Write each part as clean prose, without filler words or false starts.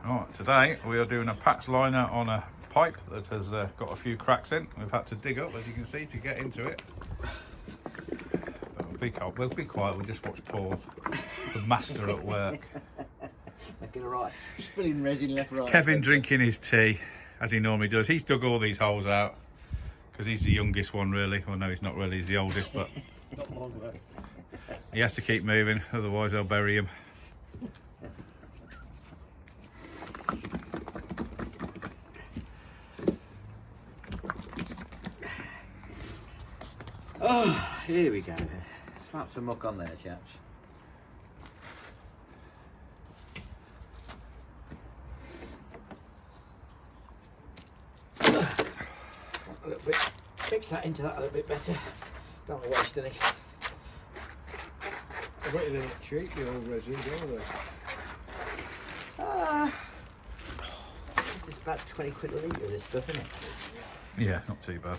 Right, today we are doing a patch liner on a pipe that has got a few cracks in. We've had to dig up, as you can see, to get into it. But we'll be quiet, we'll just watch Paul, the master at work. Making it right. Spilling resin left, right. Kevin drinking his tea, as he normally does. He's dug all these holes out, because he's the youngest one, really. Well, no, he's not really, he's the oldest, but Not long though. he has to keep moving, otherwise they'll bury him. Oh, here we go then. Slap some muck on there, chaps. A little bit. Mix that into that a little bit better. Don't want to waste any. I bet they're not cheap, the old resins, are they? It's about 20 quid a litre, this stuff, isn't it? Yeah, it's not too bad.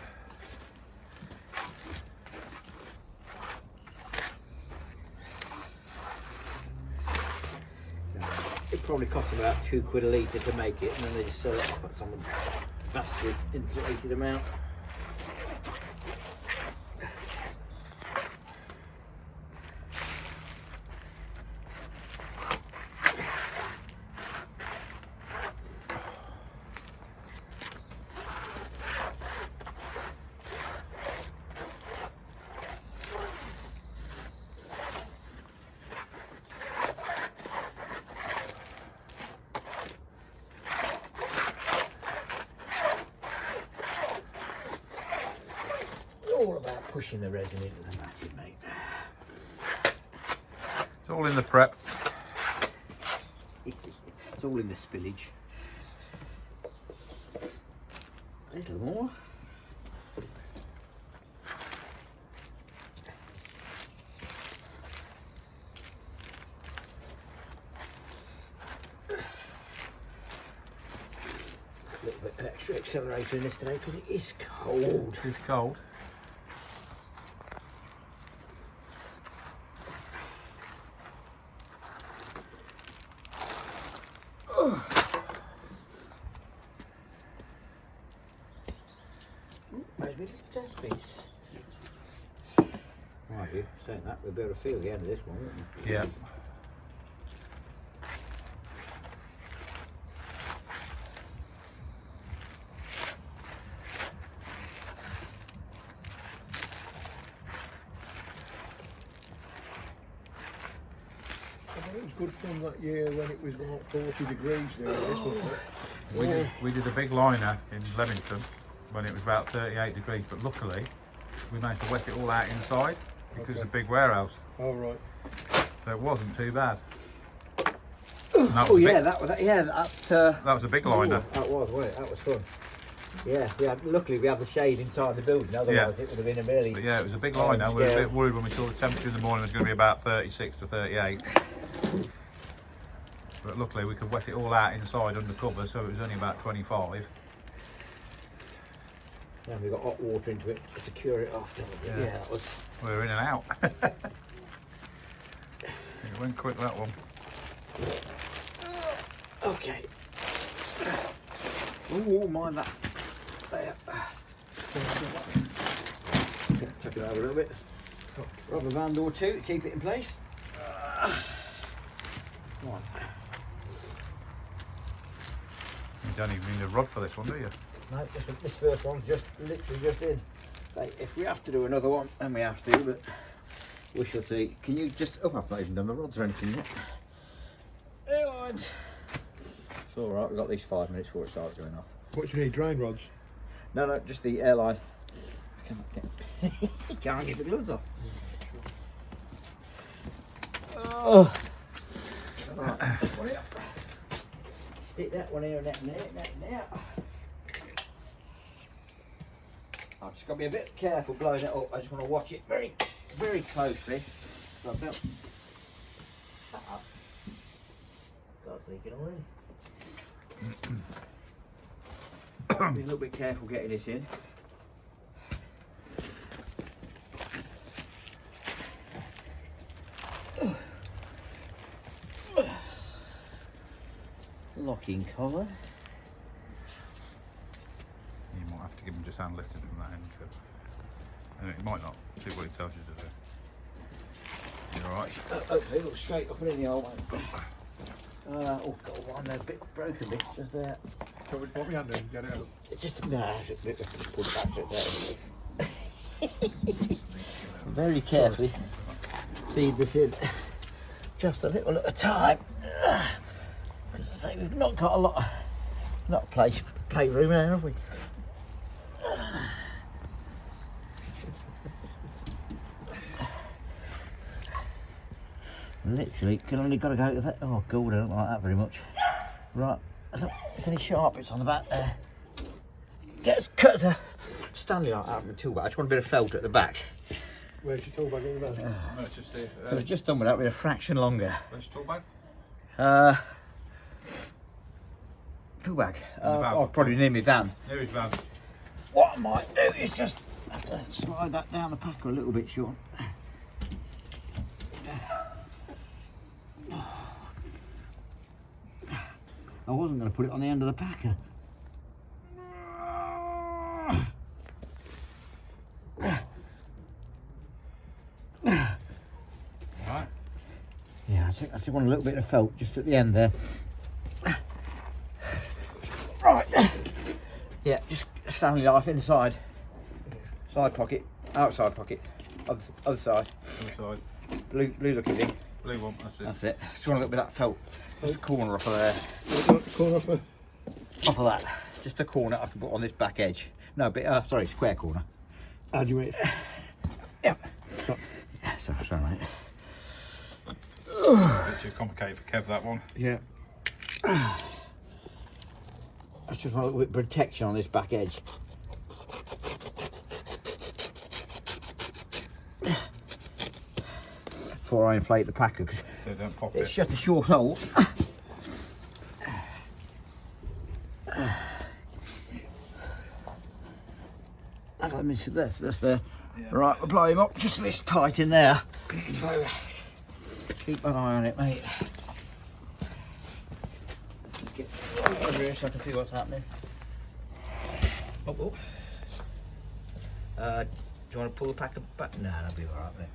It probably cost them about 2 quid a litre to make it, and then they just sell it off at some vastly inflated amount. All about pushing the resin into the matting, mate. It's all in the prep. It's all in the spillage. A little more. A little bit extra accelerator in this today because it is cold. It's cold. Where's my little test piece? Right, you saying that, we'll be able to feel the end of this one, won't we? Yeah. I think it was good fun that year when it was like 40 degrees there, wasn't it? We did a big liner in Leamington when it was about 38 degrees, but luckily we managed to wet it all out inside because it's a big warehouse, Oh, right. so it wasn't too bad. Oh yeah, that was That was a big liner. That was, wasn't it? That was fun. Yeah, luckily we had the shade inside the building, otherwise it would have been a really... But yeah, it was a big liner. We were a bit worried when we saw the temperature in the morning was going to be about 36 to 38. But luckily we could wet it all out inside under cover, so it was only about 25. Then we got hot water into it to secure it after. Yeah, that was... We were in and out. It went quick, that one. Okay. Oh, mind that. There. Check it out a little bit. Rubber band or two to keep it in place. Right. You don't even need a rod for this one, do you? No, this first one's literally just in. So if we have to do another one, then we have to, but we shall see. Can you just... Oh, I've not even done the rods or anything yet. It's alright, we've got these 5 minutes before it starts going off. What do you need, drain rods? No, just the airline. Can't get the gloves off. Oh. Right, stick that one here and that and there, that and there. I've just got to be a bit careful blowing it up. I just want to watch it very, very closely. So I built that up. God's leaking already. Be a little bit careful getting this in. locking collar. You might have to give him just hand lifting from that end. And it might not. See what he tells you to do. You alright? Hopefully it'll straight up and in the old one. Oh, got one there, bit broken bits just there. Can we put my hand in and get it out? It's just, nah, just pull it back so it's there. Very carefully feed this in, just a little at a time. Because I say we've not got a lot of playroom now, have we? Literally, can only got to go to that. Oh God, I don't like that very much. Right, there's any sharp bits on the back there. Cut the Stanley like out of the toolbar. I just want a bit of felt at the back. Where's your tool bag in the back? No, it's just here. I was just done with that with a fraction longer. Where's your tool bag? Tool bag. In the van. Oh, probably near my van. Here is van. What I might do is just have to slide that down the packer a little bit, Sean. I wasn't going to put it on the end of the packer. Alright. Yeah, I just want a little bit of felt just at the end there. Right. Yeah, just Stanley knife inside. Side pocket, outside pocket, other side. Inside. Blue looking thing. Blue one, that's it. That's it. Just want a little bit of that felt. Just a corner off of there. Corner off Off of that. Just a corner I have to put on this back edge. No, but sorry, square corner. How do you mean? Yep. Stop. Sorry, mate. Bit too complicated for Kev, that one. Yeah. I just want a little bit of protection on this back edge. Before I inflate the packer, because So don't pop it's it. just a short hole. Let me see this. That's there. Yeah. Right, we'll blow him up just this tight in there. So keep an eye on it, mate. Just get over here so I can see what's happening. Oh, oh. Do you want to pull the packer back? No, that'll be alright, mate.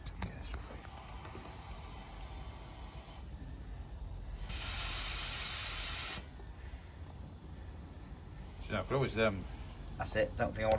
Yeah, but always That's it. Don't think I want to